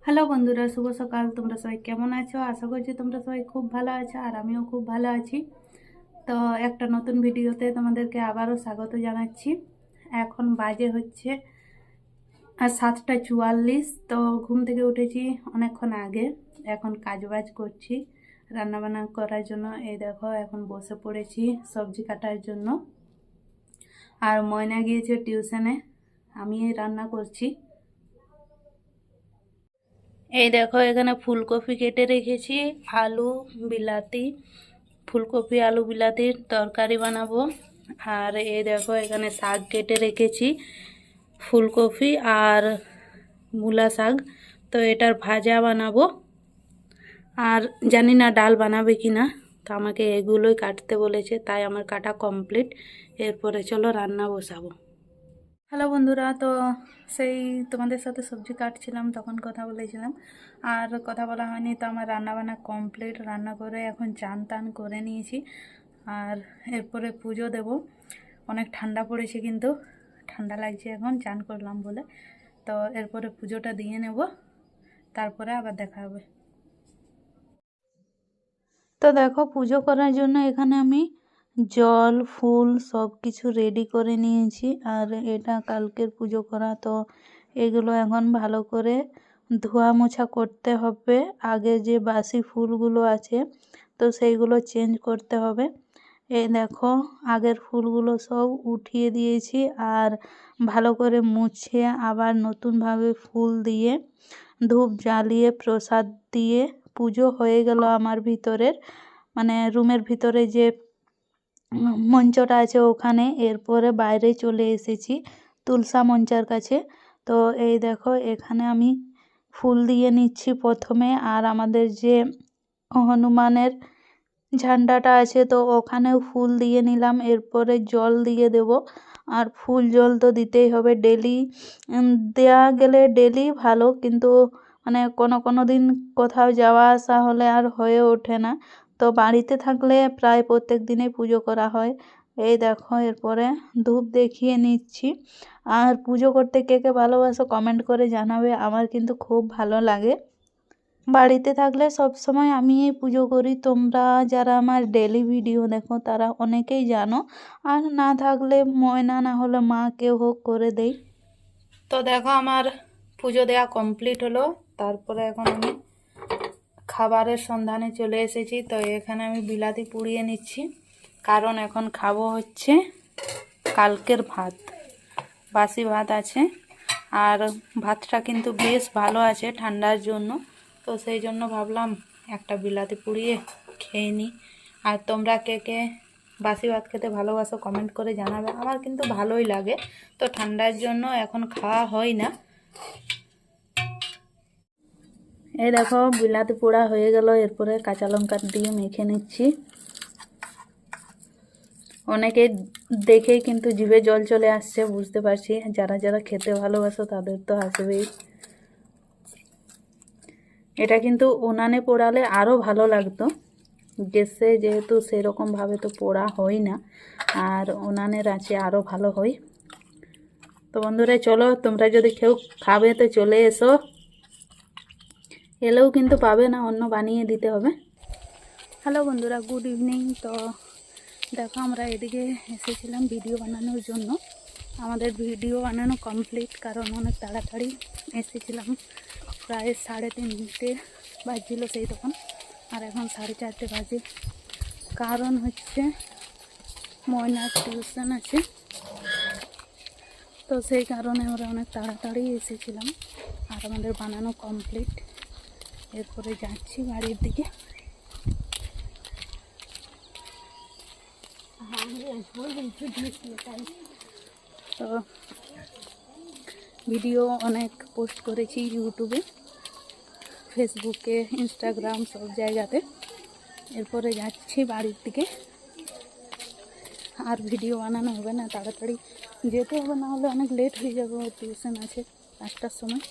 Hello বন্ধুরা, শুভ সকাল। তোমরা সবাই কেমন আছো? আশা করছি তোমরা সবাই খুব ভালো আছো, আর আমিও খুব ভালো আছি। তো একটা নতুন ভিডিওতে তোমাদেরকে আবারও স্বাগত জানাচ্ছি। এখন বাজে হচ্ছে 7:44। তো ঘুম থেকে উঠেছি অনেকক্ষণ আগে। এখন কাজবাজ করছি রান্নাবান্না করার জন্য। এই দেখো, এখন বসে পড়েছি সবজি কাটার জন্য। আর ময়না গিয়েছে টিউশনে, আমি রান্না করছি। এই দেখো, এখানে ফুলকপি কেটে রেখেছি, আলু বিলাতি, ফুলকপি আলু বিলাতির তরকারি বানাবো। আর এই দেখো, এখানে শাক কেটে রেখেছি, ফুলকপি আর মূলা শাক। তো এটার ভাজা বানাবো। আর জানি না ডাল বানাবে কি না, তো আমাকে এগুলোই কাটতে বলেছে, তাই আমার কাটা কমপ্লিট। এরপরে চলো রান্না বসাবো। হ্যালো বন্ধুরা, তো সেই তোমাদের সাথে সবজি কাটছিলাম, তখন কথা বলেছিলাম, আর কথা বলা হয়নি। তো আমার রান্নাবান্না কমপ্লিট, রান্না করে এখন চান টান করে নিয়েছি। আর এরপরে পুজো দেব। অনেক ঠান্ডা পড়েছে, কিন্তু ঠান্ডা লাগছে এখন চান করলাম বলে। তো এরপরে পুজোটা দিয়ে নেব, তারপরে আবার দেখা হবে। তো দেখো, পুজো করার জন্য এখানে আমি জল ফুল সব কিছু রেডি করে নিয়েছি। আর এটা কালকের পুজো করা, তো এগুলো এখন ভালো করে ধোয়া মোছা করতে হবে। আগে যে বাসি ফুলগুলো আছে, তো সেইগুলো চেঞ্জ করতে হবে। এই দেখো, আগের ফুলগুলো সব উঠিয়ে দিয়েছি, আর ভালো করে মুছে আবার নতুনভাবে ফুল দিয়ে ধূপ জ্বালিয়ে প্রসাদ দিয়ে পুজো হয়ে গেল আমার ভিতরের, মানে রুমের ভিতরে যে মঞ্চটা আছে ওখানে। এরপরে বাইরে চলে এসেছি তুলসা মঞ্চার কাছে। তো এই দেখো, এখানে আমি ফুল দিয়ে নিচ্ছি প্রথমে। আর আমাদের যে হনুমানের ঝান্ডাটা আছে, তো ওখানেও ফুল দিয়ে নিলাম। এরপরে জল দিয়ে দেব। আর ফুল জল তো দিতেই হবে ডেলি। দেওয়া গেলে ডেলি ভালো, কিন্তু মানে কোনো দিন কোথাও যাওয়া আসা হলে আর হয়ে ওঠে না। তো বাড়িতে থাকলে প্রায় প্রত্যেক দিনই পুজো করা হয়। এই দেখো, এরপরে ধূপ দেখিয়ে নিচ্ছি। আর পুজো করতে কে কে ভালোবাসো কমেন্ট করে জানাবে, আমার কিন্তু খুব ভালো লাগে। বাড়িতে থাকলে সব সময় আমি এই পুজো করি। তোমরা যারা আমার ডেলি ভিডিও দেখো তারা অনেকেই জানো, আর না থাকলে ময়না না হলে মা কেউ হোক করে দেই। তো দেখো, আমার পুজো দেওয়া কমপ্লিট হলো। তারপরে এখন আমি খাবারের সন্ধানে চলে এসেছি। তো এখানে আমি বিলাতি পুড়িয়ে নিচ্ছি, কারণ এখন খাবো হচ্ছে কালকের ভাত। বাসি ভাত আছে, আর ভাতটা কিন্তু বেশ ভালো আছে ঠান্ডার জন্য। তো সেই জন্য ভাবলাম একটা বিলাতি পুড়িয়ে খেয়ে নিই। আর তোমরা কে কে বাসি ভাত খেতে ভালোবাসো কমেন্ট করে জানাবে, আমার কিন্তু ভালোই লাগে। তো ঠান্ডার জন্য এখন খাওয়া হয় না। এই দেখো, বিলাতি পোড়া হয়ে গেল। এরপরে কাঁচা লঙ্কা দিয়ে মেখে নিচ্ছি। অনেকে দেখেই কিন্তু জিভে জল চলে আসছে, বুঝতে পারছি। যারা যারা খেতে ভালোবাসো তাদের তো আসবেই। এটা কিন্তু উনানে পোড়ালে আরও ভালো লাগতো, গ্যাসে যেহেতু সেরকমভাবে তো পোড়া হয় না, আর উনানের আছে আরও ভালো হয়। তো বন্ধুরা চলো, তোমরা যদি কেউ খাবে তো চলে এসো। এলেও কিন্তু পাবে না, অন্য বানিয়ে দিতে হবে। হ্যালো বন্ধুরা, গুড ইভিনিং। তো দেখো, আমরা এদিকে এসেছিলাম ভিডিও বানানোর জন্য। আমাদের ভিডিও বানানো কমপ্লিট, কারণ অনেক তাড়াতাড়ি এসেছিলাম। প্রায় 3:30 বাজছিল সেই তখন, আর এখন 4:30 বাজে। কারণ হচ্ছে ময়নার টিউশন আছে, তো সেই কারণে আমরা অনেক তাড়াতাড়ি এসেছিলাম। আর আমাদের বানানো কমপ্লিট। এরপরে যাচ্ছি বাড়ির দিকে। তো ভিডিও অনেক পোস্ট করেছি ইউটিউবে, ফেসবুকে, ইনস্টাগ্রাম, সব জায়গাতে। এরপরে যাচ্ছি বাড়ির দিকে। আর ভিডিও বানানো হবে না, তাড়াতাড়ি যেতে হবে, না হলে অনেক লেট হয়ে যাবে। টিউশন আছে 5টার সময়।